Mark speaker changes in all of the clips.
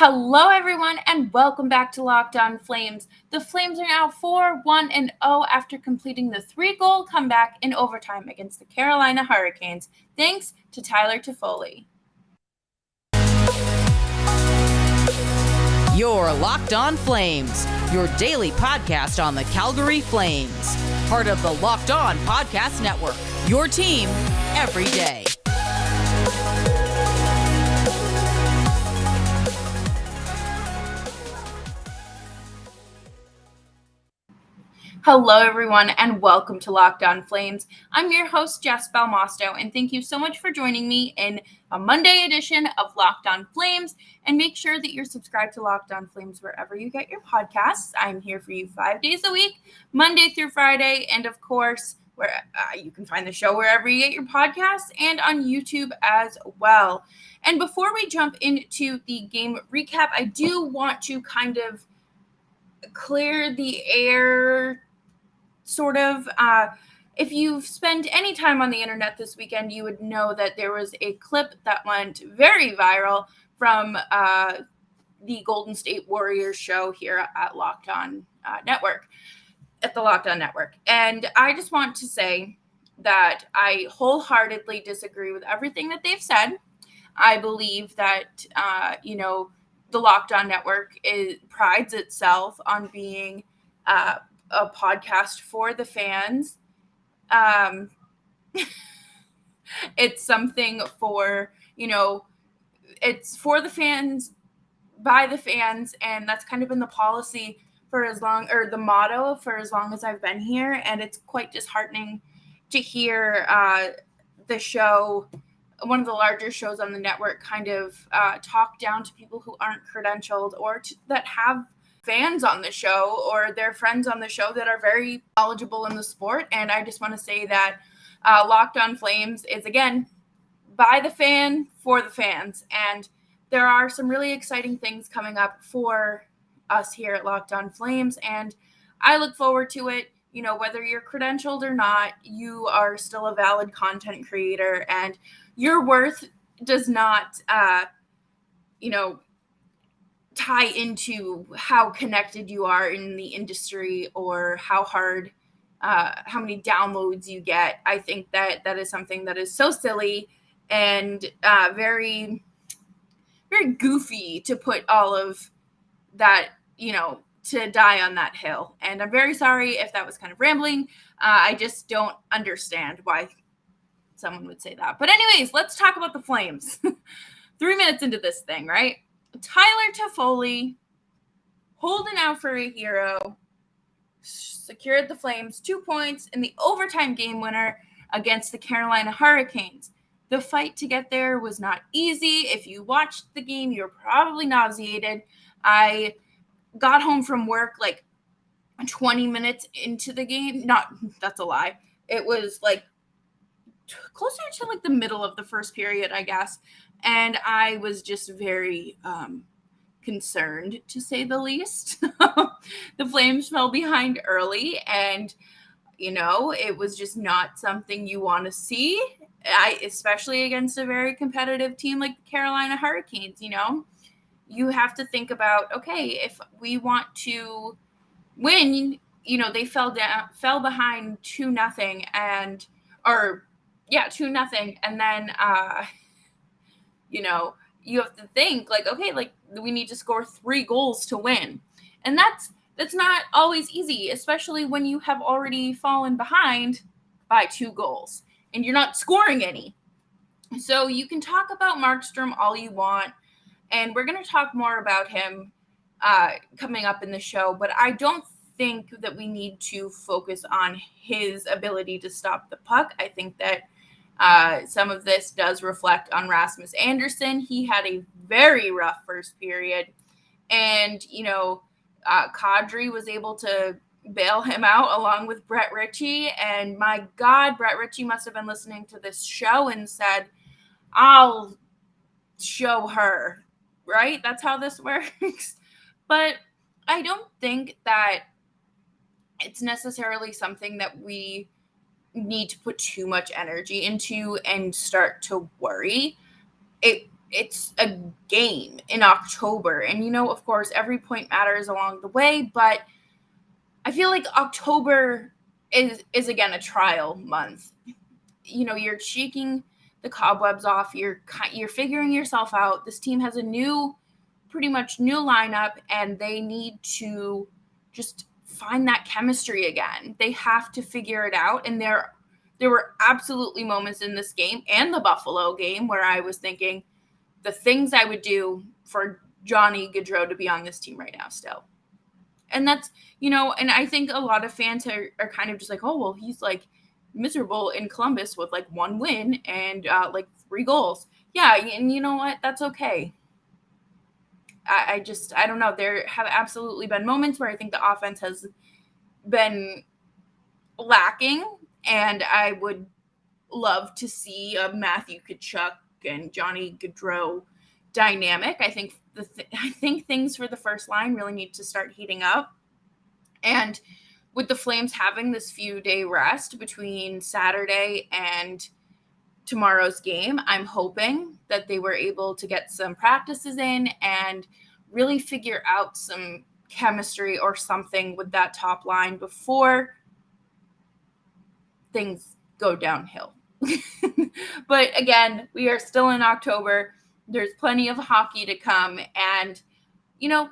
Speaker 1: Hello, everyone, and welcome back to Locked On Flames. The Flames are now 4-1-0 after completing the 3-goal comeback in overtime against the Carolina Hurricanes, thanks to Tyler Toffoli.
Speaker 2: You're Locked On Flames, your daily podcast on the Calgary Flames. Part of the Locked On Podcast Network, your team every day.
Speaker 1: Hello, everyone, and welcome to Locked On Flames. I'm your host, Jess Belmosto, and thank you so much for joining me in a Monday edition of Locked On Flames. And make sure that you're subscribed to Locked On Flames wherever you get your podcasts. I'm here for you 5 days a week, Monday through Friday, and of course, where you can find the show wherever you get your podcasts and on YouTube as well. And before we jump into the game recap, I do want to kind of clear the air. Sort of, if you've spent any time on the internet this weekend, you would know that there was a clip that went very viral from the Golden State Warriors show here at Locked On Network, at the Locked On Network. And I just want to say that I wholeheartedly disagree with everything that they've said. I believe that, the Locked On Network prides itself on being a podcast for the fans. It's something for, it's for the fans, by the fans, and that's kind of been the policy for the motto for as long as I've been here, and it's quite disheartening to hear the show, one of the larger shows on the network, kind of talk down to people who aren't credentialed or that have fans on the show or their friends on the show that are very knowledgeable in the sport. And I just want to say that Locked On Flames is, again, by the fan, for the fans. And there are some really exciting things coming up for us here at Locked On Flames, and I look forward to it. Whether you're credentialed or not, you are still a valid content creator, and your worth does not, tie into how connected you are in the industry or how many downloads you get. I think that is something that is so silly and very, very goofy to put all of that, to die on that hill. And I'm very sorry if that was kind of rambling. I just don't understand why someone would say that. But anyways, let's talk about the Flames. 3 minutes into this thing, right? Tyler Toffoli, holding out for a hero, secured the Flames 2 points in the overtime game winner against the Carolina Hurricanes. The fight to get there was not easy. If you watched the game, you're probably nauseated. I got home from work like 20 minutes into the game. That's a lie. It was like closer to like the middle of the first period, I guess. And I was just very concerned, to say the least. The Flames fell behind early, and, it was just not something you want to see, especially against a very competitive team like the Carolina Hurricanes. You have to think about, okay, if we want to win, they fell behind 2-0 2-0, and then you have to think like, okay, like we need to score 3 goals to win. And that's not always easy, especially when you have already fallen behind by 2 goals and you're not scoring any. So you can talk about Markstrom all you want, and we're going to talk more about him coming up in the show, but I don't think that we need to focus on his ability to stop the puck. I think that some of this does reflect on Rasmus Andersson. He had a very rough first period, and, Kadri was able to bail him out along with Brett Ritchie. And my God, Brett Ritchie must have been listening to this show and said, I'll show her, right? That's how this works. But I don't think that it's necessarily something that we need to put too much energy into and start to worry. it's a game in October. And, of course, every point matters along the way, but I feel like October is again, a trial month. You're shaking the cobwebs off. You're figuring yourself out. This team has a pretty much new lineup, and they need to just find that chemistry again. They have to figure it out. And there were absolutely moments in this game and the Buffalo game where I was thinking the things I would do for Johnny Gaudreau to be on this team right now still. And that's, and I think a lot of fans are kind of just like, oh, well, he's like miserable in Columbus with like 1 win and like 3 goals. Yeah. And you know what? That's okay. I don't know. There have absolutely been moments where I think the offense has been lacking, and I would love to see a Matthew Tkachuk and Johnny Gaudreau dynamic. I think things for the first line really need to start heating up. And with the Flames having this few-day rest between Saturday and tomorrow's game, I'm hoping that they were able to get some practices in and really figure out some chemistry or something with that top line before things go downhill. But again, we are still in October. There's plenty of hockey to come. And,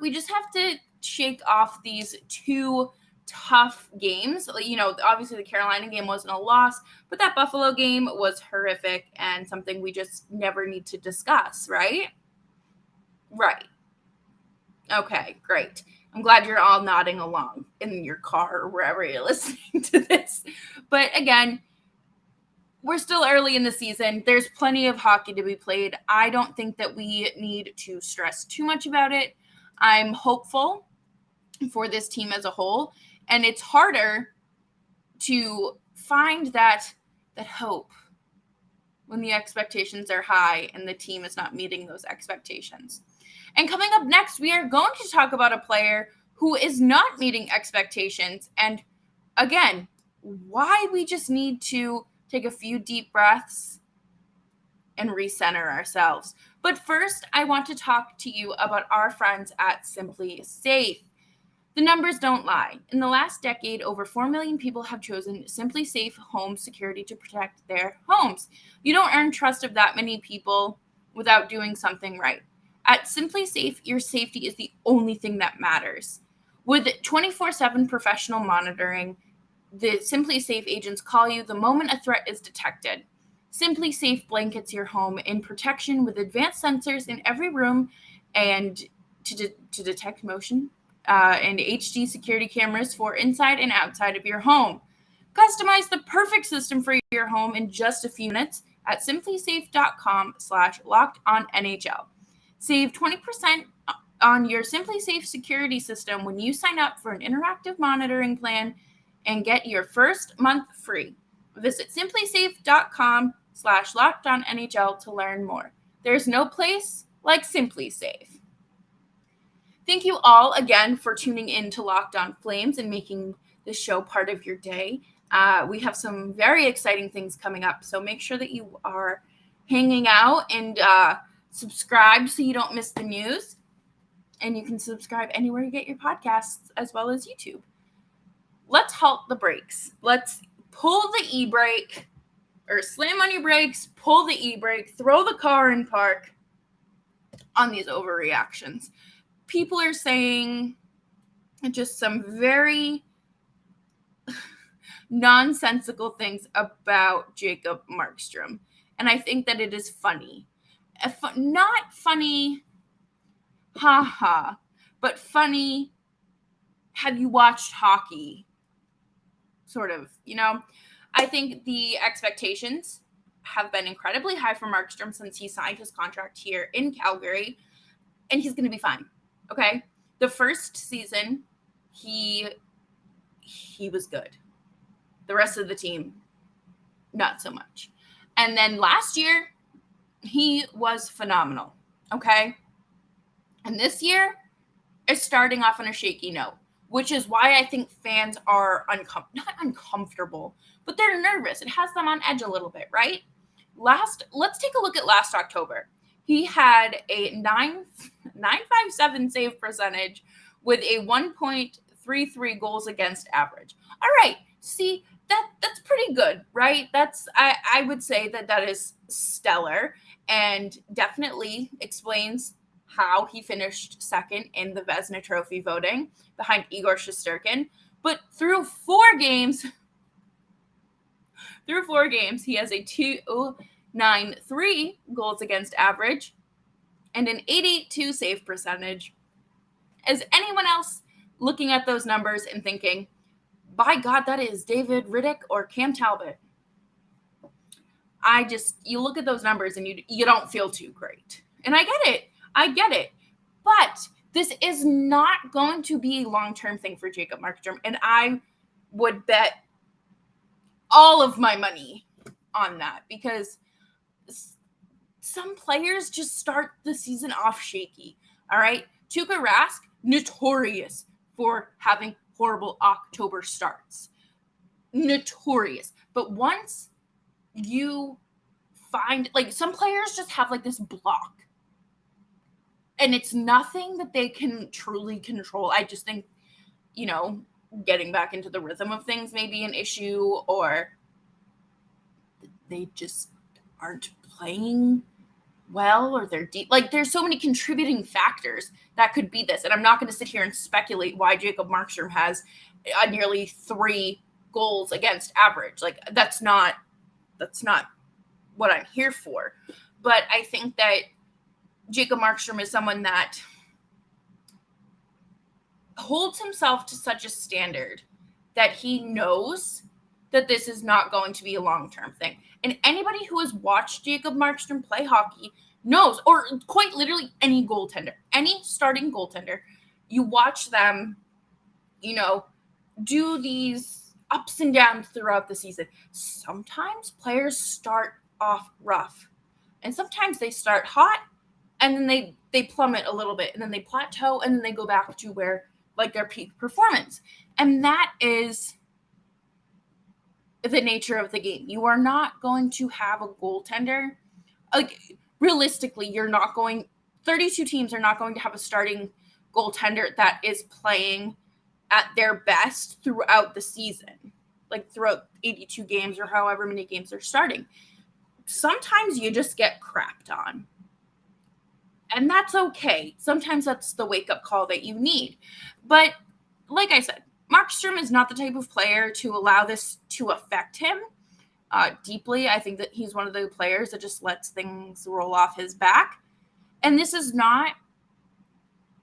Speaker 1: we just have to shake off these 2 tough games. Obviously the Carolina game wasn't a loss, but that Buffalo game was horrific and something we just never need to discuss, right? Right. Okay, great. I'm glad you're all nodding along in your car or wherever you're listening to this. But again, we're still early in the season. There's plenty of hockey to be played. I don't think that we need to stress too much about it. I'm hopeful for this team as a whole. And it's harder to find that hope when the expectations are high and the team is not meeting those expectations. And coming up next, we are going to talk about a player who is not meeting expectations. And again, why we just need to take a few deep breaths and recenter ourselves. But first, I want to talk to you about our friends at SimpliSafe. The numbers don't lie. In the last decade, over 4 million people have chosen SimpliSafe home security to protect their homes. You don't earn trust of that many people without doing something right. At SimpliSafe, your safety is the only thing that matters. With 24/7 professional monitoring, the SimpliSafe agents call you the moment a threat is detected. SimpliSafe blankets your home in protection with advanced sensors in every room and to detect motion, and HD security cameras for inside and outside of your home. Customize the perfect system for your home in just a few minutes at simplisafe.com/lockedonnhl. Save 20% on your SimpliSafe security system when you sign up for an interactive monitoring plan and get your first month free. Visit simplisafe.com/lockedonnhl to learn more. There's no place like SimpliSafe. Thank you all again for tuning in to Locked On Flames and making this show part of your day. We have some very exciting things coming up, so make sure that you are hanging out and subscribe so you don't miss the news. And you can subscribe anywhere you get your podcasts as well as YouTube. Let's halt the brakes. Let's pull the e-brake or slam on your brakes, pull the e-brake, throw the car in park on these overreactions. People are saying just some very nonsensical things about Jacob Markstrom. And I think that it is funny. Not funny, haha, but funny, have you watched hockey? Sort of, I think the expectations have been incredibly high for Markstrom since he signed his contract here in Calgary, and he's going to be fine. Okay. The first season, he was good. The rest of the team, not so much. And then last year, he was phenomenal. Okay. And this year is starting off on a shaky note, which is why I think fans are not uncomfortable, but they're nervous. It has them on edge a little bit, right? Let's take a look at last October. He had a 957 save percentage with a 1.33 goals against average. All right, see, that's pretty good, right? I would say that is stellar and definitely explains how he finished second in the Vezina Trophy voting behind Igor Shesterkin. But through four games, he has a 2.93 goals against average and an 882 save percentage. Is anyone else looking at those numbers and thinking, by God, that is David Riddick or Cam Talbot? You look at those numbers and you don't feel too great. And I get it. But this is not going to be a long-term thing for Jacob Markstrom. And I would bet all of my money on that, because some players just start the season off shaky. All right. Tuukka Rask, notorious for having horrible October starts. Notorious. But once you find, like, some players just have like this block. And it's nothing that they can truly control. I just think, getting back into the rhythm of things may be an issue, or they just aren't playing well, or they're deep. Like, there's so many contributing factors that could be this. And I'm not going to sit here and speculate why Jacob Markstrom has nearly 3 goals against average. Like, that's not what I'm here for. But I think that Jacob Markstrom is someone that holds himself to such a standard that he knows that this is not going to be a long-term thing. And anybody who has watched Jacob Markstrom play hockey knows, or quite literally any goaltender, any starting goaltender, you watch them, do these ups and downs throughout the season. Sometimes players start off rough, and sometimes they start hot, and then they plummet a little bit, and then they plateau, and then they go back to where, like, their peak performance. And that is the nature of the game. You are not going to have a goaltender. Like, realistically, 32 teams are not going to have a starting goaltender that is playing at their best throughout the season, like throughout 82 games or however many games they're starting. Sometimes you just get crapped on. And that's okay. Sometimes that's the wake-up call that you need. But like I said, Markstrom is not the type of player to allow this to affect him deeply. I think that he's one of the players that just lets things roll off his back. And this is not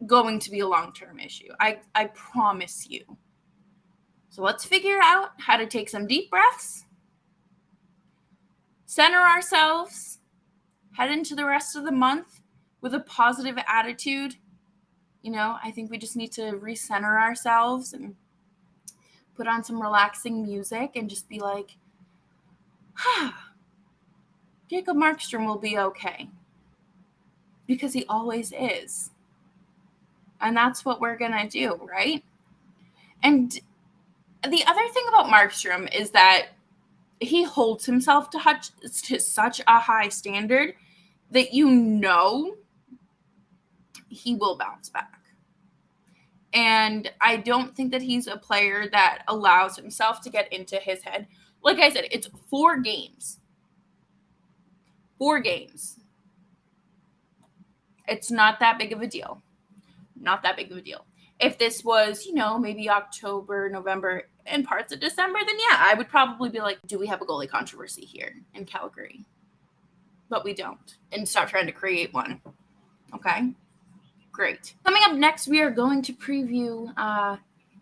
Speaker 1: going to be a long-term issue. I promise you. So let's figure out how to take some deep breaths, center ourselves, head into the rest of the month with a positive attitude. I think we just need to recenter ourselves and put on some relaxing music and just be like, Jacob Markstrom will be okay. Because he always is. And that's what we're going to do, right? And the other thing about Markstrom is that he holds himself to such a high standard that he will bounce back. And I don't think that he's a player that allows himself to get into his head. Like I said, it's 4 games. 4 games. It's not that big of a deal. Not that big of a deal. If this was, maybe October, November, and parts of December, then yeah, I would probably be like, do we have a goalie controversy here in Calgary? But we don't. And stop trying to create one. Okay? Great. Coming up next, we are going to preview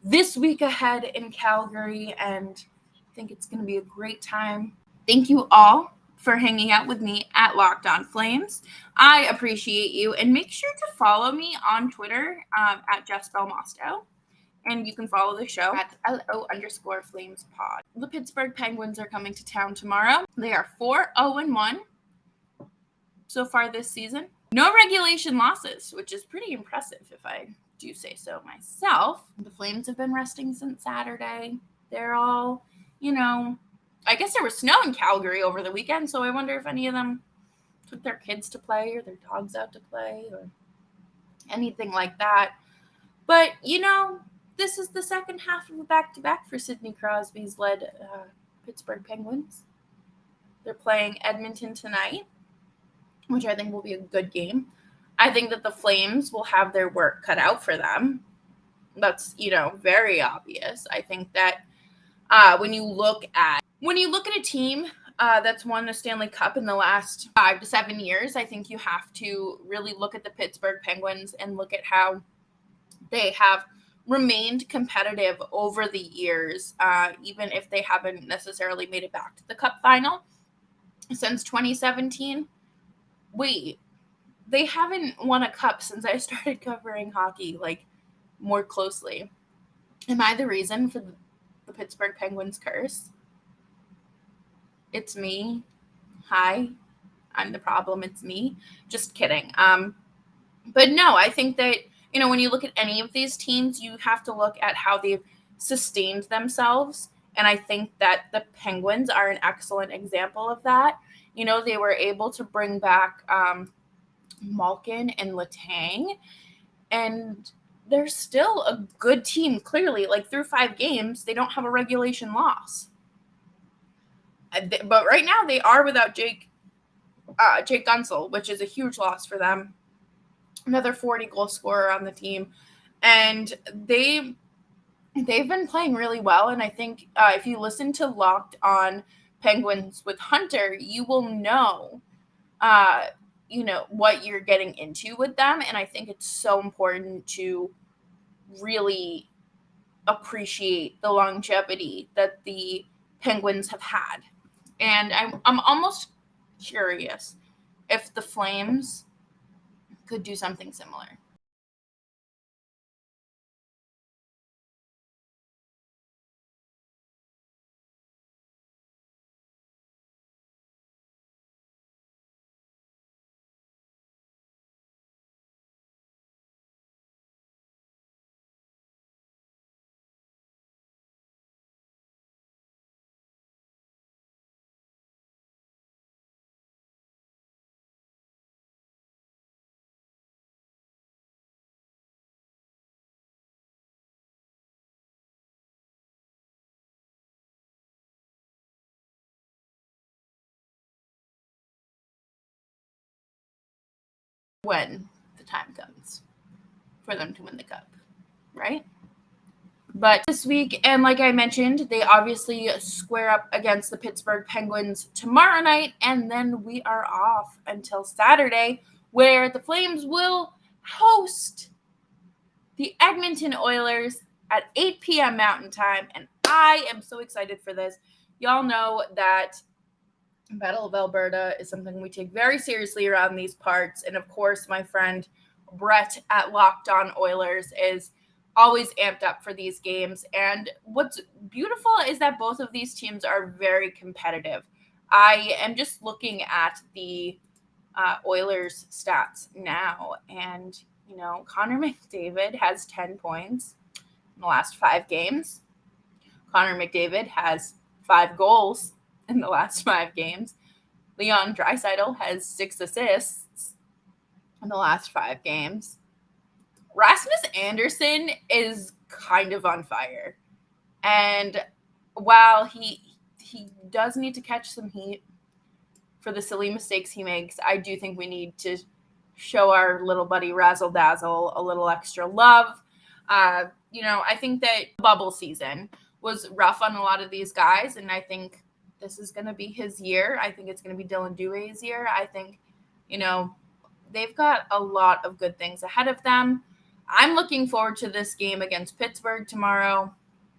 Speaker 1: this week ahead in Calgary, and I think it's going to be a great time. Thank you all for hanging out with me at Locked On Flames. I appreciate you, and make sure to follow me on Twitter at Jess Belmosto, and you can follow the show at LO_FlamesPod. The Pittsburgh Penguins are coming to town tomorrow. They are 4-0-1 so far this season. No regulation losses, which is pretty impressive if I do say so myself. The Flames have been resting since Saturday. They're all, I guess there was snow in Calgary over the weekend, so I wonder if any of them took their kids to play or their dogs out to play or anything like that. But, this is the second half of a back-to-back for Sidney Crosby's led Pittsburgh Penguins. They're playing Edmonton tonight, which I think will be a good game. I think that the Flames will have their work cut out for them. That's, very obvious. I think that when you look at a team that's won the Stanley Cup in the last 5 to 7 years, I think you have to really look at the Pittsburgh Penguins and look at how they have remained competitive over the years, even if they haven't necessarily made it back to the Cup final since 2017. Wait, they haven't won a Cup since I started covering hockey, more closely. Am I the reason for the Pittsburgh Penguins curse? It's me. Hi, I'm the problem. It's me. Just kidding. But no, I think that, when you look at any of these teams, you have to look at how they've sustained themselves. And I think that the Penguins are an excellent example of that. They were able to bring back Malkin and Letang, and they're still a good team, clearly. Through 5 games, they don't have a regulation loss. But right now, they are without Jake Gunsel, which is a huge loss for them. Another 40-goal scorer on the team. And they've been playing really well. And I think if you listen to Locked On Penguins with Hunter, you will know what you're getting into with them. And I think it's so important to really appreciate the longevity that the Penguins have had. And I'm almost curious if the Flames could do something similar. When the time comes for them to win the Cup, right? But this week, and like I mentioned, they obviously square up against the Pittsburgh Penguins tomorrow night, and then we are off until Saturday, where the Flames will host the Edmonton Oilers at 8 p.m. Mountain Time, and I am so excited for this. Y'all know that Battle of Alberta is something we take very seriously around these parts, and of course, my friend Brett at Locked On Oilers is always amped up for these games. And what's beautiful is that both of these teams are very competitive. I am just looking at the Oilers stats now, and Connor McDavid has 10 points in the last 5 games. Connor McDavid has 5 goals in the last 5 games. Leon Draisaitl has 6 assists in the last 5 games. Rasmus Anderson is kind of on fire. And while he does need to catch some heat for the silly mistakes he makes, I do think we need to show our little buddy Razzle Dazzle a little extra love. I think that bubble season was rough on a lot of these guys, and I think this is going to be his year. I think it's going to be Dylan Dewey's year. I think, they've got a lot of good things ahead of them. I'm looking forward to this game against Pittsburgh tomorrow.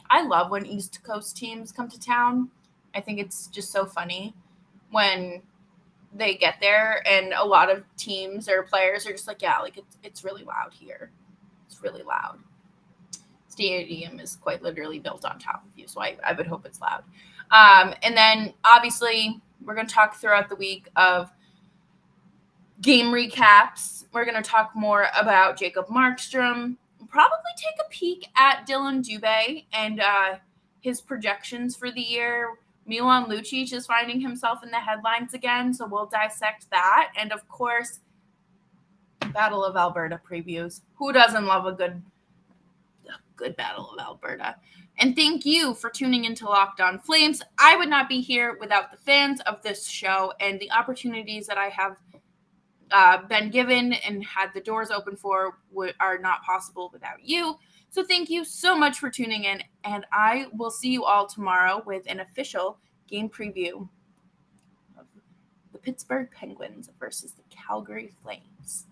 Speaker 1: I love when East Coast teams come to town. I think it's just so funny when they get there and a lot of teams or players are just like, yeah, it's really loud here. It's really loud. Stadium is quite literally built on top of you, so I would hope it's loud. And then obviously we're going to talk throughout the week of game recaps. We're going to talk more about Jacob Markstrom. Probably take a peek at Dylan Dubé and his projections for the year. Milan Lucic is finding himself in the headlines again, so we'll dissect that. And of course, Battle of Alberta previews. Who doesn't love a good Battle of Alberta? And thank you for tuning into Locked On Flames. I would not be here without the fans of this show and the opportunities that I have been given and had the doors open for are not possible without you. So thank you so much for tuning in, and I will see you all tomorrow with an official game preview of the Pittsburgh Penguins versus the Calgary Flames.